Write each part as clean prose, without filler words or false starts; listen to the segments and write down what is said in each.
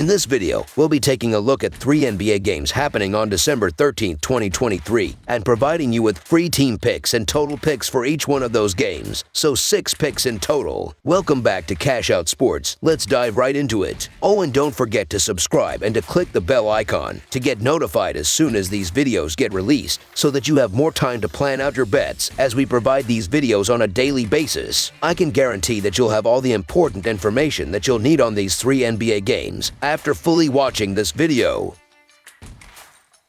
In this video, we'll be taking a look at 3 NBA games happening on December 13, 2023, and providing you with free team picks and total picks for each one of those games, so 6 picks in total. Welcome back to Cash Out Sports. Let's dive right into it. Oh, and don't forget to subscribe and to click the bell icon to get notified as soon as these videos get released, so that you have more time to plan out your bets as we provide these videos on a daily basis. I can guarantee that you'll have all the important information that you'll need on these 3 NBA games after fully watching this video.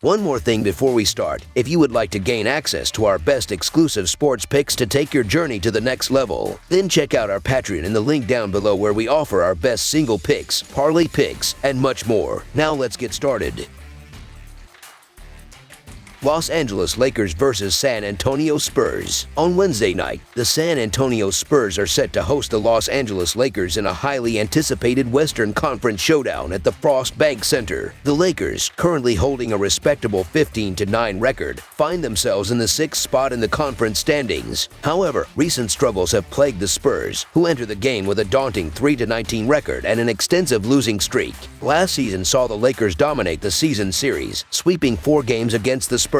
One more thing before we start, if you would like to gain access to our best exclusive sports picks to take your journey to the next level, then check out our Patreon in the link down below where we offer our best single picks, parlay picks, and much more. Now let's get started. Los Angeles Lakers vs. San Antonio Spurs. On Wednesday night, the San Antonio Spurs are set to host the Los Angeles Lakers in a highly anticipated Western Conference showdown at the Frost Bank Center. The Lakers, currently holding a respectable 15-9 record, find themselves in the 6th spot in the conference standings. However, recent struggles have plagued the Spurs, who enter the game with a daunting 3-19 record and an extensive losing streak. Last season saw the Lakers dominate the season series, sweeping 4 games against the Spurs.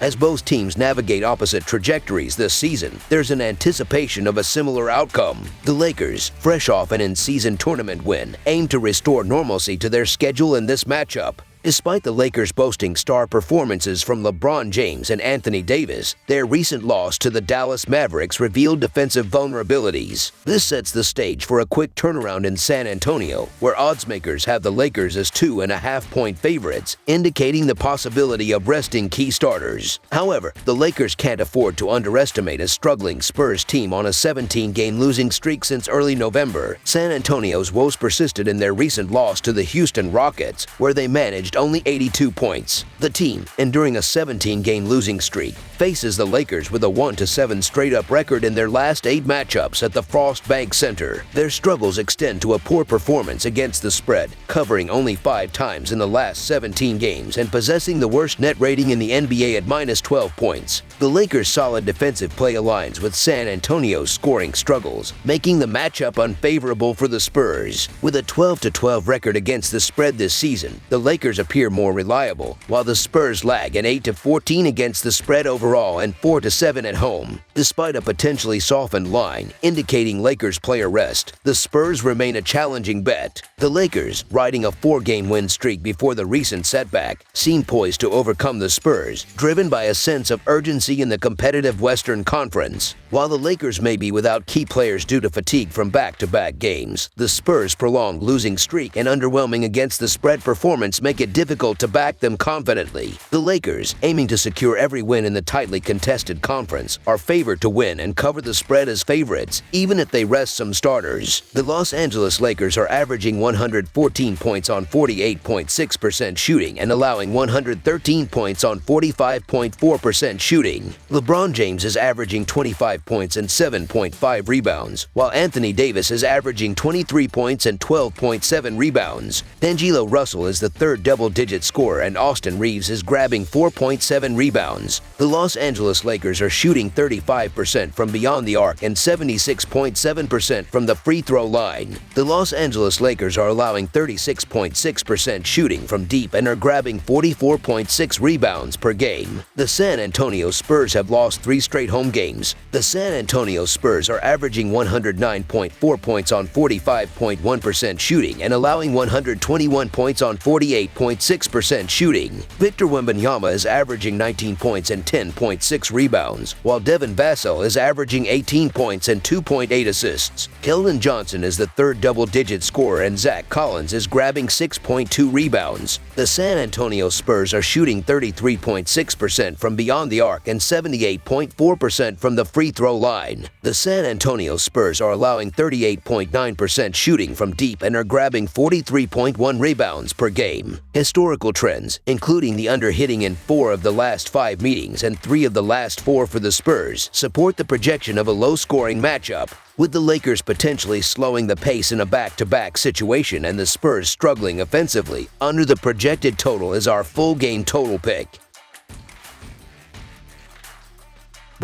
As both teams navigate opposite trajectories this season, there's an anticipation of a similar outcome. The Lakers, fresh off an in-season tournament win, aim to restore normalcy to their schedule in this matchup. Despite the Lakers boasting star performances from LeBron James and Anthony Davis, their recent loss to the Dallas Mavericks revealed defensive vulnerabilities. This sets the stage for a quick turnaround in San Antonio, where oddsmakers have the Lakers as 2.5-point favorites, indicating the possibility of resting key starters. However, the Lakers can't afford to underestimate a struggling Spurs team on a 17-game losing streak since early November. San Antonio's woes persisted in their recent loss to the Houston Rockets, where they managed only 82 points. The team, enduring a 17-game losing streak, faces the Lakers with a 1-7 straight-up record in their last 8 matchups at the Frost Bank Center. Their struggles extend to a poor performance against the spread, covering only 5 times in the last 17 games and possessing the worst net rating in the NBA at -12 points. The Lakers' solid defensive play aligns with San Antonio's scoring struggles, making the matchup unfavorable for the Spurs. With a 12-12 record against the spread this season, the Lakers appear more reliable, while the Spurs lag at 8-14 against the spread overall and 4-7 at home. Despite a potentially softened line indicating Lakers player rest, the Spurs remain a challenging bet. The Lakers, riding a 4-game win streak before the recent setback, seem poised to overcome the Spurs, driven by a sense of urgency in the competitive Western Conference. While the Lakers may be without key players due to fatigue from back-to-back games, the Spurs' prolonged losing streak and underwhelming against the spread performance make it difficult to back them confidently. The Lakers, aiming to secure every win in the tightly contested conference, are favored to win and cover the spread as favorites, even if they rest some starters. The Los Angeles Lakers are averaging 114 points on 48.6% shooting and allowing 113 points on 45.4% shooting. LeBron James is averaging 25 points and 7.5 rebounds, while Anthony Davis is averaging 23 points and 12.7 rebounds. D'Angelo Russell is the third double-digit scorer, and Austin Reeves is grabbing 4.7 rebounds. The Los Angeles Lakers are shooting 35% from beyond the arc and 76.7% from the free throw line. The Los Angeles Lakers are allowing 36.6% shooting from deep and are grabbing 44.6 rebounds per game. The San Antonio Spurs have lost 3 straight home games. The San Antonio Spurs are averaging 109.4 points on 45.1% shooting and allowing 121 points on 48.6% shooting. Victor Wembanyama is averaging 19 points and 10.6 rebounds, while Devin Vassell is averaging 18 points and 2.8 assists. Keldon Johnson is the third double-digit scorer, and Zach Collins is grabbing 6.2 rebounds. The San Antonio Spurs are shooting 33.6% from beyond the arc and 78.4% from the free throw line. The San Antonio Spurs are allowing 38.9% shooting from deep and are grabbing 43.1 rebounds per game. Historical trends, including the under-hitting in 4 of the last 5 meetings and 3 of the last 4 for the Spurs, support the projection of a low-scoring matchup, with the Lakers potentially slowing the pace in a back-to-back situation and the Spurs struggling offensively. Under the projected total is our full game total pick.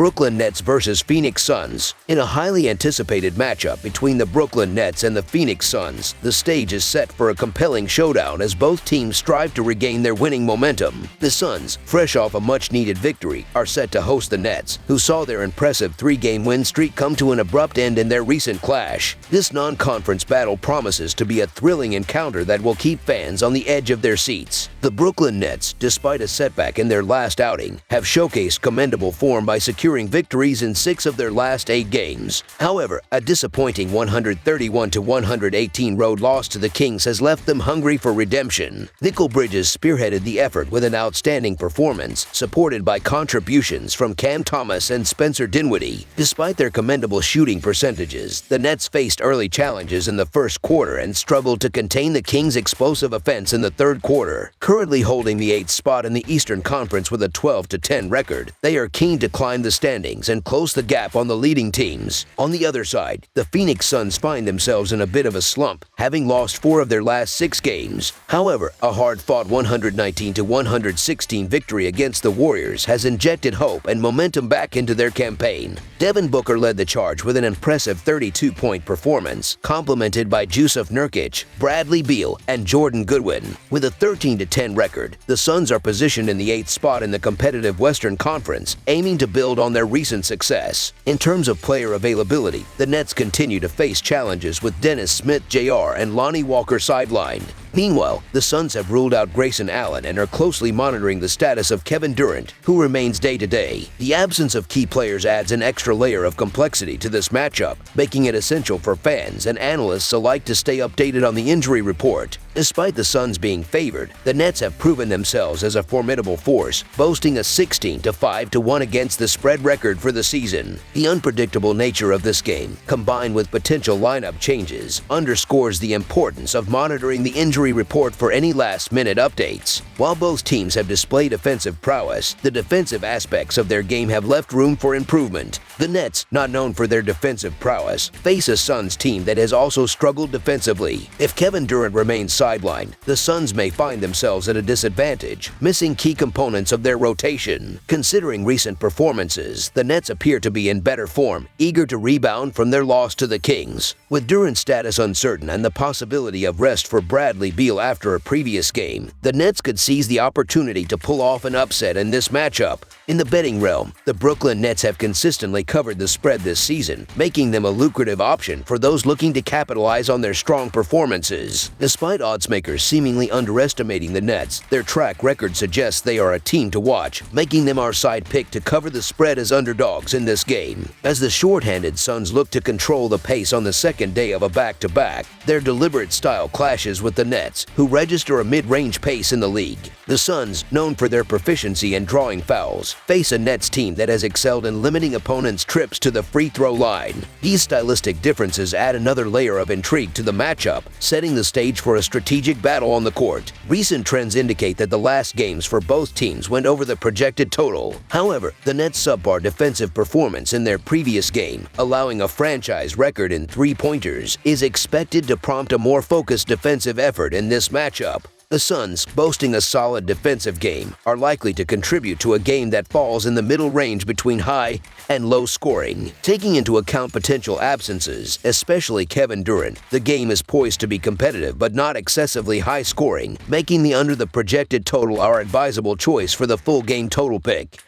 Brooklyn Nets versus Phoenix Suns. In a highly anticipated matchup between the Brooklyn Nets and the Phoenix Suns, the stage is set for a compelling showdown as both teams strive to regain their winning momentum. The Suns, fresh off a much-needed victory, are set to host the Nets, who saw their impressive three-game win streak come to an abrupt end in their recent clash. This non-conference battle promises to be a thrilling encounter that will keep fans on the edge of their seats. The Brooklyn Nets, despite a setback in their last outing, have showcased commendable form by securing victories in 6 of their last 8 games. However, a disappointing 131-118 road loss to the Kings has left them hungry for redemption. Nickel Bridges spearheaded the effort with an outstanding performance, supported by contributions from Cam Thomas and Spencer Dinwiddie. Despite their commendable shooting percentages, the Nets faced early challenges in the first quarter and struggled to contain the Kings' explosive offense in the third quarter. Currently holding the 8th spot in the Eastern Conference with a 12-10 record, they are keen to climb the standings and close the gap on the leading teams. On the other side, the Phoenix Suns find themselves in a bit of a slump, having lost 4 of their last 6 games. However, a hard-fought 119-116 victory against the Warriors has injected hope and momentum back into their campaign. Devin Booker led the charge with an impressive 32-point performance, complemented by Jusuf Nurkic, Bradley Beal, and Jordan Goodwin. With a 13-10 record, the Suns are positioned in the 8th spot in the competitive Western Conference, aiming to build on their recent success. In terms of player availability, the Nets continue to face challenges with Dennis Smith Jr. and Lonnie Walker sidelined. Meanwhile, the Suns have ruled out Grayson Allen and are closely monitoring the status of Kevin Durant, who remains day-to-day. The absence of key players adds an extra layer of complexity to this matchup, making it essential for fans and analysts alike to stay updated on the injury report. Despite the Suns being favored, the Nets have proven themselves as a formidable force, boasting a 16-5-1 against the spread record for the season. The unpredictable nature of this game, combined with potential lineup changes, underscores the importance of monitoring the injury report for any last-minute updates. While both teams have displayed offensive prowess, the defensive aspects of their game have left room for improvement. The Nets, not known for their defensive prowess, face a Suns team that has also struggled defensively. If Kevin Durant remains sidelined, the Suns may find themselves at a disadvantage, missing key components of their rotation. Considering recent performances, the Nets appear to be in better form, eager to rebound from their loss to the Kings. With Durant's status uncertain and the possibility of rest for Bradley Beal after a previous game, the Nets could seize the opportunity to pull off an upset in this matchup. In the betting realm, the Brooklyn Nets have consistently covered the spread this season, making them a lucrative option for those looking to capitalize on their strong performances. Despite oddsmakers seemingly underestimating the Nets, their track record suggests they are a team to watch, making them our side pick to cover the spread as underdogs in this game. As the short-handed Suns look to control the pace on the second day of a back-to-back, their deliberate style clashes with the Nets, who register a mid-range pace in the league. The Suns, known for their proficiency in drawing fouls, face a Nets team that has excelled in limiting opponents' trips to the free throw line. These stylistic differences add another layer of intrigue to the matchup, setting the stage for a strategic battle on the court. Recent trends indicate that the last games for both teams went over the projected total. However, the Nets' subpar defensive performance in their previous game, allowing a franchise record in three-pointers, is expected to prompt a more focused defensive effort in this matchup. The Suns, boasting a solid defensive game, are likely to contribute to a game that falls in the middle range between high and low scoring. Taking into account potential absences, especially Kevin Durant, the game is poised to be competitive but not excessively high scoring, making the under the projected total our advisable choice for the full game total pick.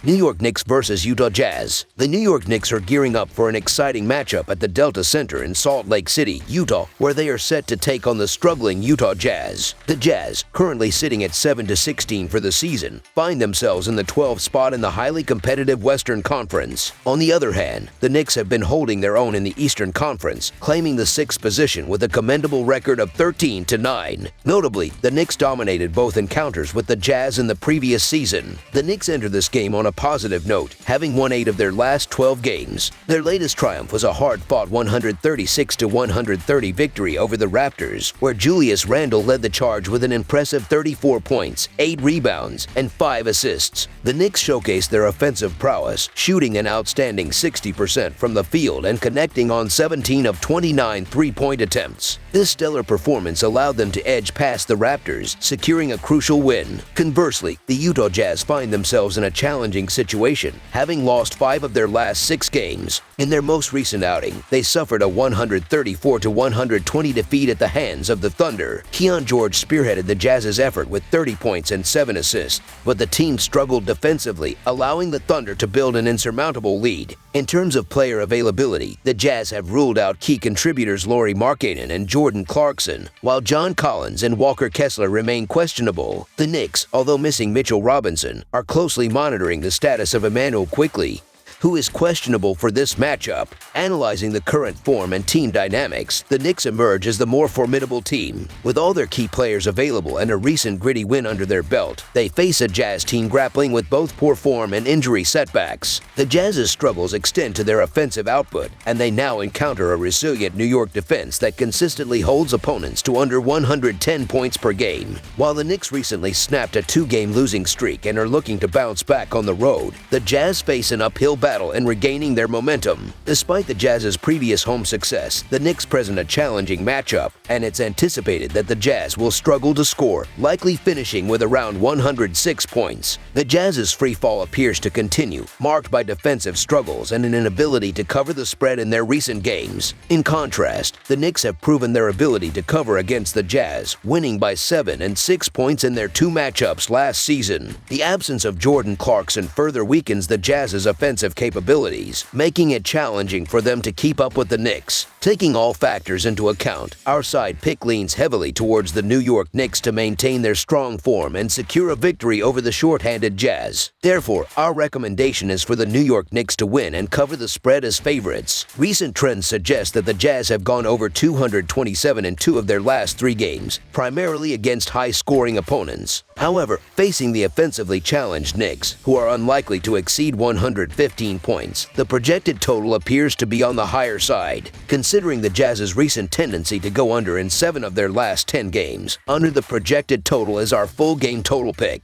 New York Knicks versus Utah Jazz. The New York Knicks are gearing up for an exciting matchup at the Delta Center in Salt Lake City, Utah, where they are set to take on the struggling Utah Jazz. The Jazz, currently sitting at 7-16 for the season, find themselves in the 12th spot in the highly competitive Western Conference. On the other hand, the Knicks have been holding their own in the Eastern Conference, claiming the 6th position with a commendable record of 13-9. Notably, the Knicks dominated both encounters with the Jazz in the previous season. The Knicks enter this game on a positive note, having won 8 of their last 12 games. Their latest triumph was a hard-fought 136-130 victory over the Raptors, where Julius Randle led the charge with an impressive 34 points, 8 rebounds, and 5 assists. The Knicks showcased their offensive prowess, shooting an outstanding 60% from the field and connecting on 17 of 29 three-point attempts. This stellar performance allowed them to edge past the Raptors, securing a crucial win. Conversely, the Utah Jazz find themselves in a challenging situation, having lost 5 of their last 6 games. In their most recent outing, they suffered a 134-120 defeat at the hands of the Thunder. Keon George spearheaded the Jazz's effort with 30 points and 7 assists, but the team struggled defensively, allowing the Thunder to build an insurmountable lead. In terms of player availability, the Jazz have ruled out key contributors Lauri Markkanen and Jordan Clarkson, while John Collins and Walker Kessler remain questionable. The Knicks, although missing Mitchell Robinson, are closely monitoring the status of Emmanuel Quickley, who is questionable for this matchup. Analyzing the current form and team dynamics, the Knicks emerge as the more formidable team. With all their key players available and a recent gritty win under their belt, they face a Jazz team grappling with both poor form and injury setbacks. The Jazz's struggles extend to their offensive output, and they now encounter a resilient New York defense that consistently holds opponents to under 110 points per game. While the Knicks recently snapped a 2-game losing streak and are looking to bounce back on the road, the Jazz face an uphill battle and regaining their momentum. Despite the Jazz's previous home success, the Knicks present a challenging matchup, and it's anticipated that the Jazz will struggle to score, likely finishing with around 106 points. The Jazz's free fall appears to continue, marked by defensive struggles and an inability to cover the spread in their recent games. In contrast, the Knicks have proven their ability to cover against the Jazz, winning by 7 and 6 points in their 2 matchups last season. The absence of Jordan Clarkson further weakens the Jazz's offensive capabilities, making it challenging for them to keep up with the Knicks. Taking all factors into account, our side pick leans heavily towards the New York Knicks to maintain their strong form and secure a victory over the short-handed Jazz. Therefore, our recommendation is for the New York Knicks to win and cover the spread as favorites. Recent trends suggest that the Jazz have gone over 227 in 2 of their last 3 games, primarily against high-scoring opponents. However, facing the offensively challenged Knicks, who are unlikely to exceed 115 points, the projected total appears to be on the higher side. Considering the Jazz's recent tendency to go under in 7 of their last 10 games, under the projected total is our full game total pick.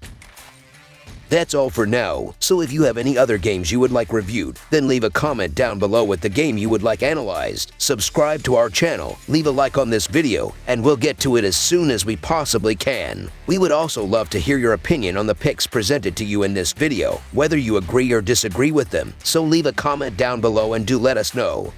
That's all for now, so if you have any other games you would like reviewed, then leave a comment down below with the game you would like analyzed. Subscribe to our channel, leave a like on this video, and we'll get to it as soon as we possibly can. We would also love to hear your opinion on the picks presented to you in this video, whether you agree or disagree with them, so leave a comment down below and do let us know.